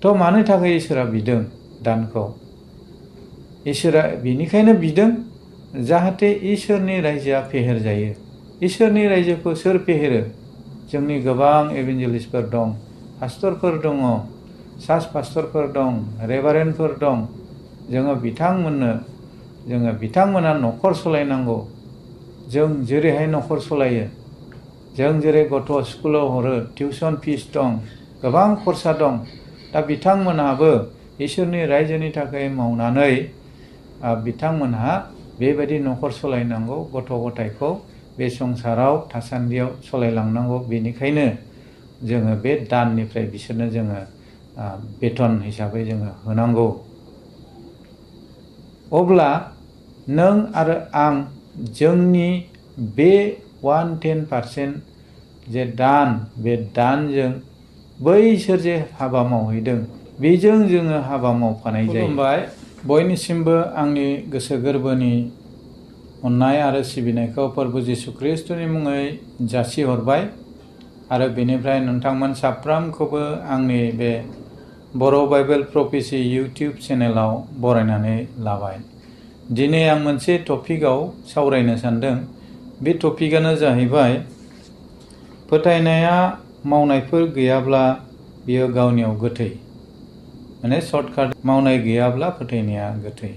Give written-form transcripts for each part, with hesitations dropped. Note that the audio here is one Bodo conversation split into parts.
थ' मानो थाखाय इसोरा बिदों दानखौ? इसोरा बिनिखायनो बिदों जाहाथे इसोरनि रायजोआ फेहेर जायो। इसोरनि रायजोखौ सोर फेहेरो? जोंनि गोबां एभेन्जेलिस्टफोर दं, पास्टरफोर दङ, सार्च पास्टरफोर दं, रेभारेन्डफोर दं। जोङो बिथांमोना न'खर सलायनांगौ। जों जेरैहाय न'खर सलायो, जों जेरै गथ' स्कुलाव हरो, टिउसन फिस दं, गोबां खरसा दं। दा बिथांमोनहाबो इसोरनि रायजोनि थाखाय मावनानै बिथांमोनहा बेबायदि न'खर सलायनांगौ, गथ' गथायखौ बे संसाराव थासान्दियाव सलायलांनांगौ। बेनिखायनो जोङो बे दाननिफ्राय बिसोरनो जोङो बेथन हिसाबै जोङो होनांगौ। अब्ला नों आरो आं जोंनि बे 110% जे दान, बे दानजों बैसोर जे हाबा मावहैदों बेजों जोङो हाबा मावफानाय जायो। खुलुमबाय। बयनिसिमबो आंनि गोसो गोरबोनि अननाय आरो सिबिनायखौ प्रभु जिसु ख्रिस्टनि मुङै जासिहरबाय आरो बेनिफ्राय नोंथांमोन साफ्रोमखौबो आंनि बे बर' बाइबेल प्रफेसि इउटिउब चेनेलाव बरायनानै लाबाय। दिनै आं मोनसे टपिकआव सावरायनो सानदों। बे टपिकआनो जाहैबाय फोथायनाया मावनायफोर गैयाब्ला बियो गावनियाव गोथै। माने सर्टकाट, मावनाय गैयाब्ला फोथायनाया गोथै।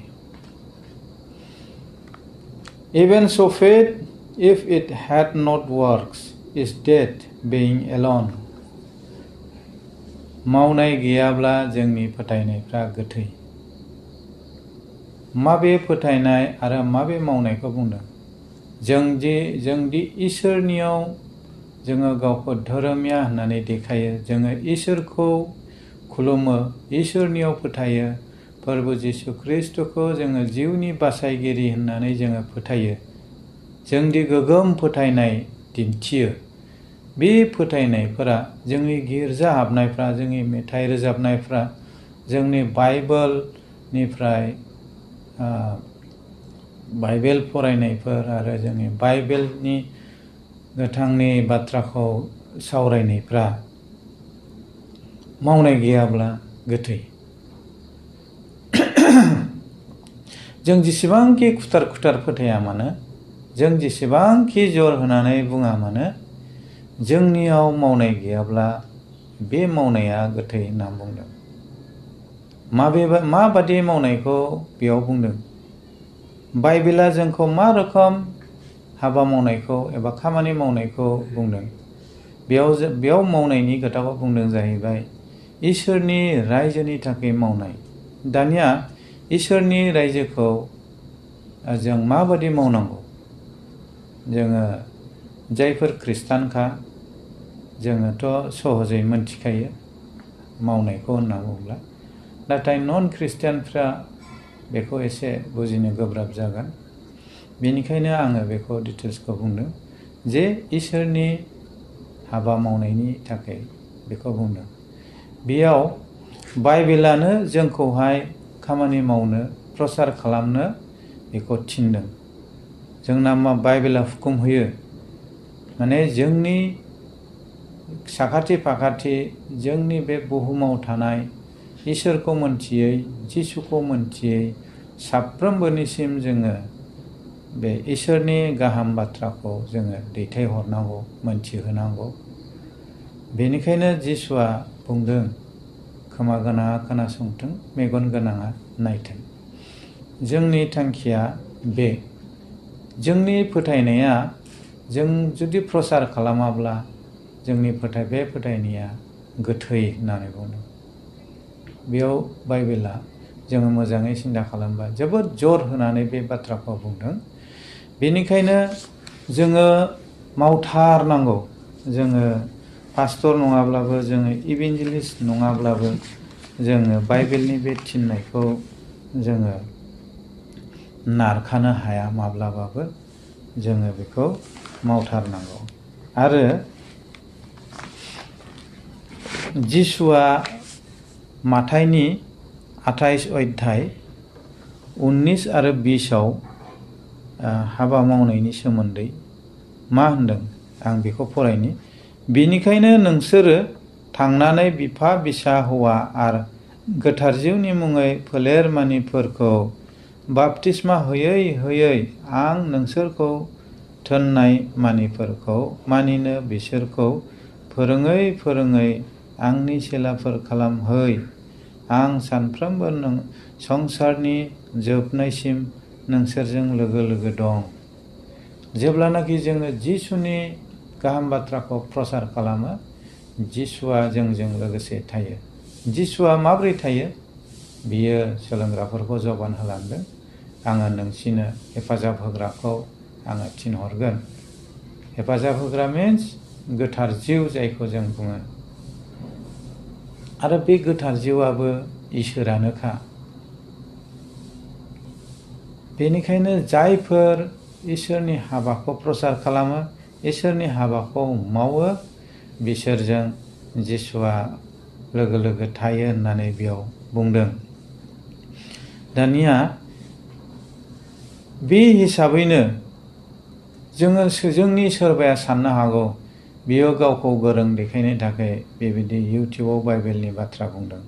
Even so faith, if it had not works, is dead being alone. मावनाय गैयाब्ला जोंनि फोथायनायफ्रा गोथै। माबे फोथायनाय आरो माबे मावनायखौ बुंदों? जोंदि इसोरनियाव जोङो गावखौ धोरोमिया होननानै देखायो, जोङो इसोरखौ खुलुमो, इसोरनियाव फोथायो, प्रभु जिसु ख्रिस्टखौ जोङो जिउनि बासायगिरि होननानै जोङो फोथायो, जोंदि गोगोम फोथायनाय दिन्थियो। बे फोथायनायफोरा, जोंनि गिर्जा हाबनायफ्रा, जोंनि मेथाइ रोजाबनायफ्रा, जोंनि बाइबेलनिफ्राय बाइबेल फरायनायफोर आरो जोंनि बाइबेलनि गोथांनि बाथ्राखौ सावरायनायफ्रा मावनाय गैयाब्ला गोथै। जों जेसेबांखि खुथार फोथाया मानो, जों जेसेबांखि जर होनानै बुङा मानो, जोंनियाव मावनाय गैयाब्ला बे मावनाया गोथै होनना बुंदों। माबादि मावनायखौ बेयाव बुंदों? बाइबेला जोंखौ मा रोखोम हाबा मावनायखौ एबा खामानि मावनायखौ बुंदों? बेयाव मावनायनि खोथाखौ बुंदों जाहैबाय इसोरनि रायजोनि थाखाय मावनाय। दानिया इसोरनि रायजोखौ जों माबादि मावनांगौ? जोङो जायफोर खृष्टानखा, जोङोथ' सहजै मोनथिखायो मावनायखौ होनना बुङोब्ला। नाथाय नन खृष्टियानफ्रा बेखौ एसे बुजिनो गोब्राब जागोन। बेनिखायनो आङो बेखौ डिटेल्सखौ बुंदों जे इसोरनि हाबा मावनायनि थाखाय बेखौ बुंदों। बेयाव बाइबेलानो जोंखौहाय खामानि मावनो, प्रसार खालामनो बेखौ थिनदों। जोंना बाइबेला हुकुम होयो, माने जोंनि साखाथि फाखाथि, जोंनि बे बुहुमाव थानाय इसोरखौ मोनथियै, जिसुखौ मोनथियै साफ्रोमबोनिसिम जोङो बे इसोरनि गाहाम बाथ्राखौ जोङो दैथायहरनांगौ, मोनथिहोनांगौ। बेनिखायनो जिसुआ बुंदों, खोमा गोनाङा खोनासंथों, मेगन गोनाङा नायथों। जोंनि थांखिया बे। जोंनि फोथायनाया, जों जुदि प्रसार खालामाब्ला जोंनि बे फोथायनाया गोथै होननानै बुंदों। बेयाव बाइबेला जोङो मोजाङै सिन्था खालामबा जोबोद जर होनानै बे बाथ्राखौ बुंदों। बेनिखायनो जोङो मावथारनांगौ। जोङो पास्टर नङाब्लाबो, जोङो इभेन्जेलिस्ट नङाब्लाबो, जोङो बाइबेलनि बे थिननायखौ जोङो नारखानो हाया माब्लाबाबो। जोङो बेखौ मावथारनांगौ। आरो जिसुआ माथाइनि 28 अध्याय 19 आरो 20 आव हाबा मावनायनि सोमोन्दै मा होनदों आं बेखौ फरायनि। बेनिखायनो नोंसोरो थांनानै बिफा बिसा हौवा आरो गोथार जिउनि मुङै फोलेर मानिफोरखौ बाप्तिस्मा होयै होयै आं नोंसोरखौ थोननाय मानिफोरखौ मानिनो बिसोरखौ फोरोङै फोरोङै आंनि चेलाफोर खालामहै। आं सानफ्रोमबो संसारनि जोबनायसिम नोंसोरजों लोगो लोगो दं। जेब्लानाखि जोङो जिसुनि गाहाम बाथ्राखौ प्रसार खालामो, जिसुआ जोंजों लोगोसे थायो। जिसुआ माब्रै थायो? बियो सोलोंग्राफोरखौ जबान होलांदों, आङो नोंसिनो हेफाजाब होग्राखौ आङो थिनहरगोन। हेफाजाब होग्रा मिन्स गोथार जिउ जायखौ जों बुङो। आरो बे गोथार जिउआबो इसोरानोखा। बेनिखायनो जायफोर इसोरनि हाबाखौ प्रसार खालामो, इसोरनि हाबाखौ मावो, बिसोरजों जिसुआ लोगो लोगो थायो होननानै बेयाव बुंदों। दानिया बे हिसाबैनो जोंनि सोरबाया साननो हागौ बियो गावखौ गोरों देखायनो थाखाय बेबायदि इउटिउबाव बाइबेलनि बाथ्रा बुंदों,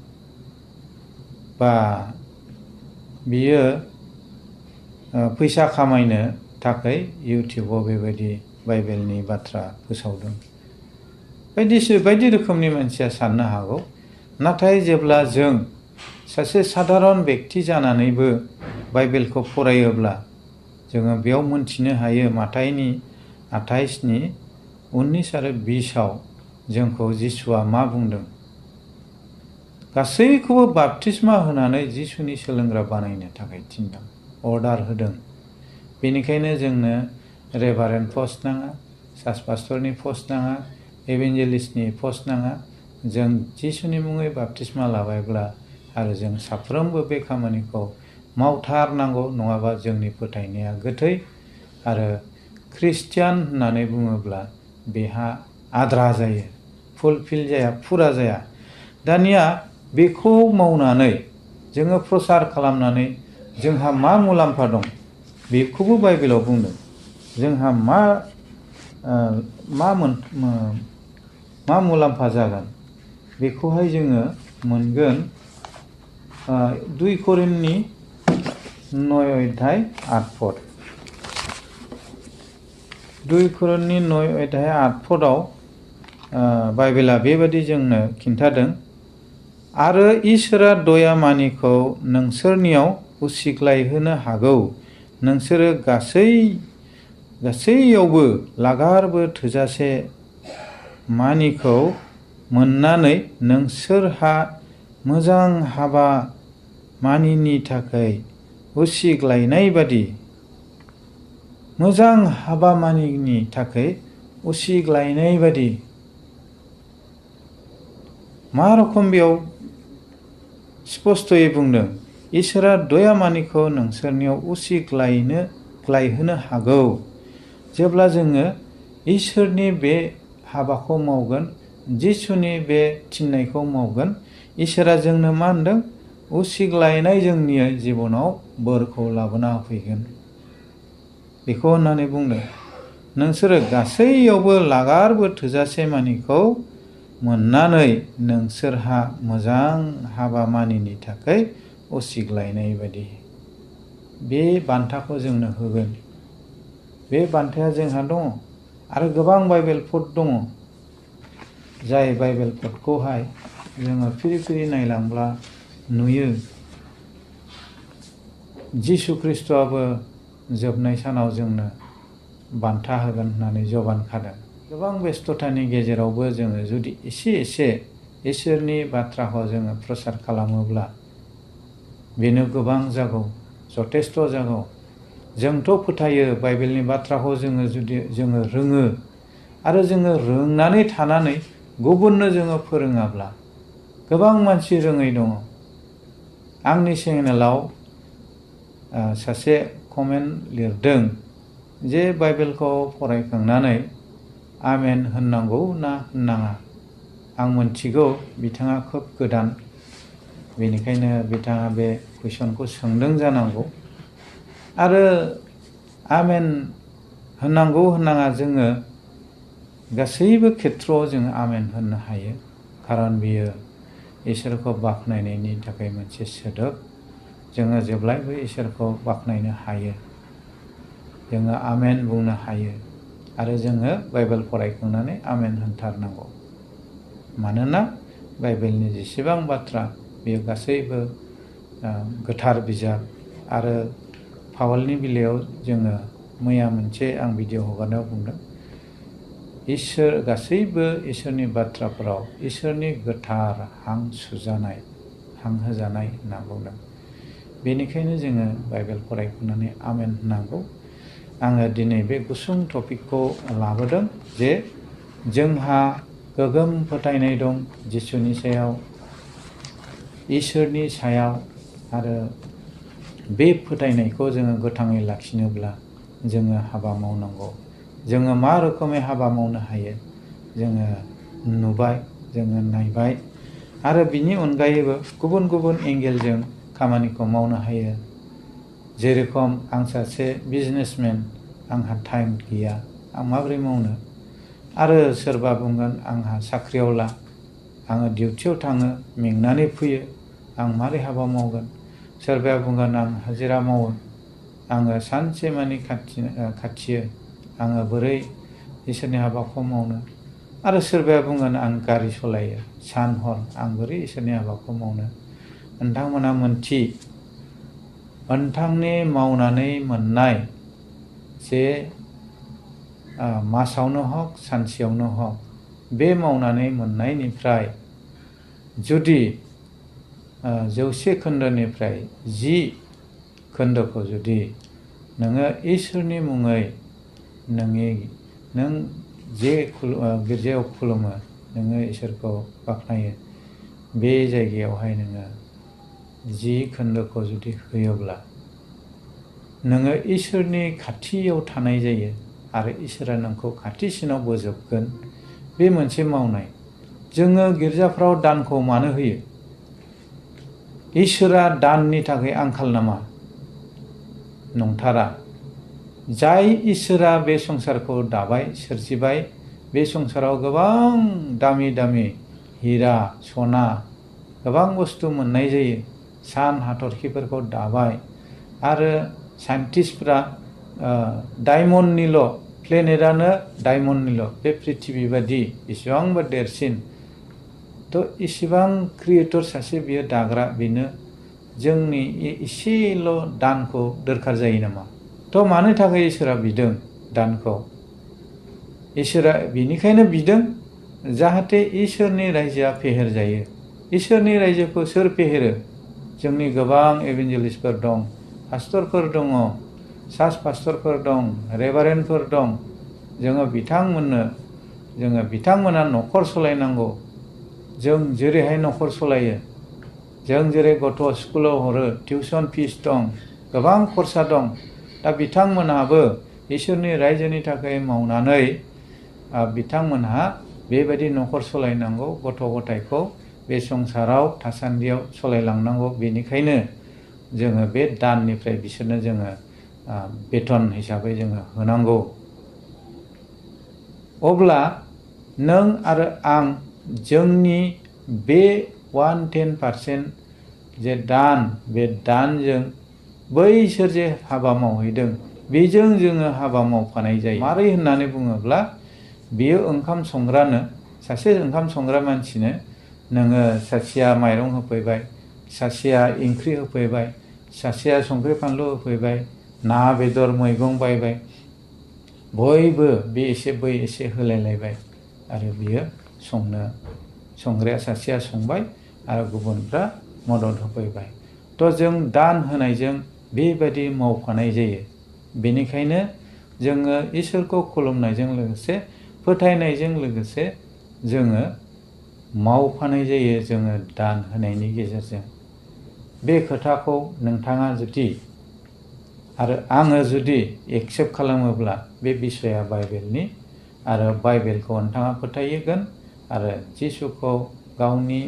बा बियो फैसा खामायनो थाखाय इउटिउबाव बेबायदि बाइबेलनि बाथ्रा फोसावदों। बायदि रोखोमनि मानसिया साननो हागौ। नाथाय जेब्ला जों सासे साधारन बेक्ति जानानैबो बाइबेलखौ फरायोब्ला जोङो बेयाव मोनथिनो हायो माथाइनि 28नि 19 आरो 20आव जोंखौ जिसुआ मा बुंदों। गासैखौबो बाप्तिस्मा होनानै जिसुनि सोलोंग्रा बानायनो थाखाय थिनदों, अर्डार होदों। बेनिखायनो जोंनो रेभारेन्ड पस्ट नाङा, सार्च पास्टरनि पस्ट नाङा, इभेन्जेलिस्टनि पस्ट नाङा। जों जिसुनि मुङै बाप्तिस्मा लाबायब्ला आरो जों साफ्रोमबो बे खामानिखौ मावथारनांगौ, नङाबा जोंनि फोथायनाया गोथै आरो ख्रिस्टियान होननानै बुङोब्ला बेहा आद्रा जायो, फुलफिल जाया, फुरा जाया। दानिया बेखौ मावनानै जोङो प्रसार खालामनानै जोंहा मा मुलाम्फा दं बेखौबो बाइबेलाव बुंदों। जोंहा मा मुलाम्फा जागोन बेखौहाय जोङो मोनगोन 2 करिन्थनि 9 अध्याय 8 पद। 2 करिन्थनि 9 अध्याय 8 पदआव बाइबेला बेबादि जोंनो खिन्थादों। आरो इसोरा दयामानिखौ नोंसोरनियाव उसिग्लायहोनो हागौ, नोंसोरो गासैयावबो लागारबो थोजासे मानिखौ मोननानै नोंसोरहा मोजां हाबा मानिनि थाखाय उसिग्लायनाय बादि, मोजां हाबा मानिनि थाखाय उसिग्लायनाय बादि। मा रखम बेयाव स्पष्टयै बुंदों, इसोरा दयामानिखौ नोंसोरनियाव उसिग्लायहोनो हागौ। जेब्ला जोङो इसोरनि बे हाबाखौ मावगोन, जिसुनि बे थिननायखौ मावगोन, इसोरा जोंनो मा होनदों? उसिग्लायनाय जोंनि जिबनाव बोरखौ लाबोना होफैगोन। बेखौ होननानै बुंदों, नोंसोरो गासैयावबो लागारबो थोजासे मानिखौ मोननानै नोंसोरहा मोजां हाबा मानिनि थाखाय उसिग्लायनाय बायदि। बे बान्थाखौ जोंनो होगोन। बे बान्थाया जोंहा दङ। आरो गोबां बाइबेल पद दङ, जाय बाइबेल पदखौहाय जोङो फिरि फिरि नायलांब्ला नुयो जिसु ख्रिस्ट'आबो जोबनाय सानाव जोंनो बान्था होगोन होननानै जबान खादों। गोबां बेस्थ'थानि गेजेरावबो जोङो जुदि एसे इसोरनि बाथ्राखौ जोङो प्रसार खालामोब्ला बेनो गोबां जागौ, जथेस्थ' जागौ। जोंथ' फोथायो बाइबेलनि बाथ्राखौ जुदि जोङो रोङो आरो जोङो रोंनानै थानानै गुबुननो जोङो फोरोङाब्ला, गोबां मानसि रोङै दङ। आंनि चेनेलाव सासे कमेन्ट लिरदों जे बाइबेलखौ फरायखांनानै आमेन होननांगौ ना होननाङा। आं मोनथिगौ बिथाङा खोब गोदान, बेनिखायनो बिथाङा बे कुइसनखौ सोंदों जानांगौ। आरो आमेन होननांगौ होननाङा जोङो गासैबो खेथ्रआव जोङो आमेन होननो हायो, खारन बियो इसोरखौ बाख्नायनायनि थाखाय मोनसे सोदोब। जोङो जेब्लायबो इसोरखौ बाख्नायनो हायो, जोङो आमेन बुंनो हायो आरो जोङो बाइबेल फरायखांनानै आमेन होनथारनांगौ। मानोना बाइबेलनि जेसेबां बाथ्रा बेयो गासैबो गोथार बिजाब। आरो पावलनि बेलायाव जोङो मैया मोनसे आं भिडिअ हगारनायाव बुंदों, इसोर गासैबो इसोरनि बाथ्राफोराव इसोरनि गोथार हां सुजानाय, हां होजानाय होनना बुंदों। बेनिखायनो जोङो बाइबेल फरायखांनानै आमेन होनांगौ। आङो दिनै बे गुसुं टपिकखौ लाबोदों जे जोंहा गोगोम फोथायनाय दं जिसुनि सायाव, इसोरनि सायाव, आरो बे फोथायनायखौ जोङो गोथाङै लाखिनोब्ला जोङो हाबा मावनांगौ। जोङो मा रोखोमै हाबा मावनो हायो जोङो नुबाय, जोङो नायबाय, आरो बिनि अनगायैबो गुबुन गुबुन एंगेलजों खामानिखौ मावनो हायो। जेरेखम आं सासे बिजनेसमेन, आंहा टाइम गैया, आं माबोरै मावनो? आरो सोरबा बुंगोन आंहा साख्रिआवला, आङो डिउटियाव थाङो, मेंनानै फैयो, आं माबोरै हाबा मावगोन? सोरबाया बुंगोन आं हाजिरा मावो, आङो सानसे मानि खाथियो, आङो बोरै इसोरनि हाबाखौ मावनो? आरो सोरबाया बुंगोन आं गारि सालायो सान हर, आं बोरै इसोरनि हाबाखौ मावनो? नोंथांमोना मोनथि, नोंथांनि मावनानै मोननाय जे मासावनो हक सानसेयावनो हक, बे मावनानै मोननायनिफ्राय जुदि 100 खोन्दोनिफ्राय 10 खोन्दोखौ जुदि नोङो इसोरनि मुङै नों जे गिर्जायाव खुलुमो, नोङो इसोरखौ बाख्नायो, बे जायगायावहाय नोङो 10 खोन्दोखौ जुदि होयोब्ला नोङो इसोरनि खाथियाव थानाय जायो आरो इसोरा नोंखौ खाथिसिनाव बोजबगोन। बे मोनसे मावनाय। जोङो गिर्जाफ्राव दानखौ मानो होयो? इसोरा दाननि थाखाय आंखाल नामा? नंथारा। जाय इसोरा बे संसारखौ दाबाय, सोरजिबाय, बे संसाराव गोबां दामि दामि हिरा, सना, गोबां बुस्थु मोननाय जायो। सान हाथरखिफोरखौ दाबाय, आरो साइन्टिस्टफ्रा डायमन्डनिल', प्लेनेटानो डायमन्डनिल', बे पृथिबि बादि बेसेबांबा देरसिन। थ' इसेबां क्रिएटर सासे बियो दाग्रा, बेनो जोंनि एसेल' दानखौ दरखार जायो नामा? थ' मानो थाखाय इसोरा बिदों दानखौ? इसोरा बेनिखायनो बिदों जाहाथे इसोरनि रायजोआ फेहेर जायो। इसोरनि रायजोखौ सोर फेहेरो? जोंनि गोबां एभेन्जेलिस्टफोर दं, पास्टरफोर दङ, सार्च पास्टरफोर दं, रेभारेन्डफोर दं। जोङो बिथांमोना न'खर सालायनांगौ। जों जेरैहाय न'खर सालायो, जों जेरै गथ' स्कुलाव हरो, टिउसन फिस दं, गोबां खरसा दं। दा बिथांमोनहाबो इसोरनि रायजोनि थाखाय मावनानै बिथांमोनहा बेबायदि न'खर सालायनांगौ, गथ' गथायखौ बे संसाराव थासान्दियाव सालायलांनांगौ। बेनिखायनो जोङो बे दाननिफ्राय बिसोरनो जोङो बेथन हिसाबै जोङो होनांगौ। अब्ला नों आरो आं जोंनि बे 110% जे दान, बे दानजों बैसोर जे हाबा मावहैदों बेजों जोङो हाबा मावफानाय जायो। मारै होननानै बुङोब्ला, बेयो ओंखाम संग्रानो, सासे ओंखाम संग्रा मानसिनो नोङो सासेया माइरं होफैबाय, सासेया ओंख्रि होफैबाय, सासेया संख्रि फानलु होफैबाय, ना बेदर मैगं बायबाय, बयबो बे एसे बै एसे होलायलायबाय, आरो बियो संग्राया सासेया संबाय आरो गुबुनफ्रा मदद होफैबाय। थ' जों दान होनायजों बेबायदि मावफानाय जायो। बेनिखायनो जोङो इसोरखौ खुलुमनायजों लोगोसे, फोथायनायजों लोगोसे जोङो मावफानाय जायो, जोङो दान होनायनि गेजेरजों। बे खोथाखौ नोंथाङा जुदि आरो आङो जुदि एक्सेप्ट खालामोब्ला, बे बिसया बाइबेलनि, आरो बाइबेलखौ नोंथाङा फोथायगोन आरो जिसुखौ गावनि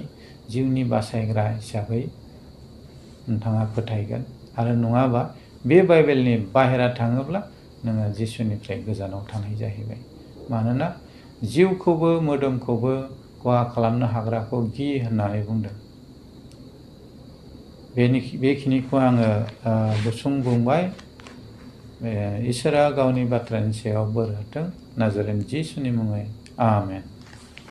जिउनि बासायग्रा हिसाबै नोंथाङा फोथायगोन। आरो नङाबा बे बाइबेलनि बाहेरा थाङोब्ला नोङो जिसुनिफ्राय गोजानाव थानाय जाहैबाय। मानोना जिउखौबो मोदोमखौबो खहा खालामनो हाग्राखौ गि होननानै बुंदों। बेखिनिखौ आङो गुसुं बुंबाय। इसोरा गावनि बाथ्रानि सायाव बोर होथों। नाजारेन जिसुनि मुङै आमेन।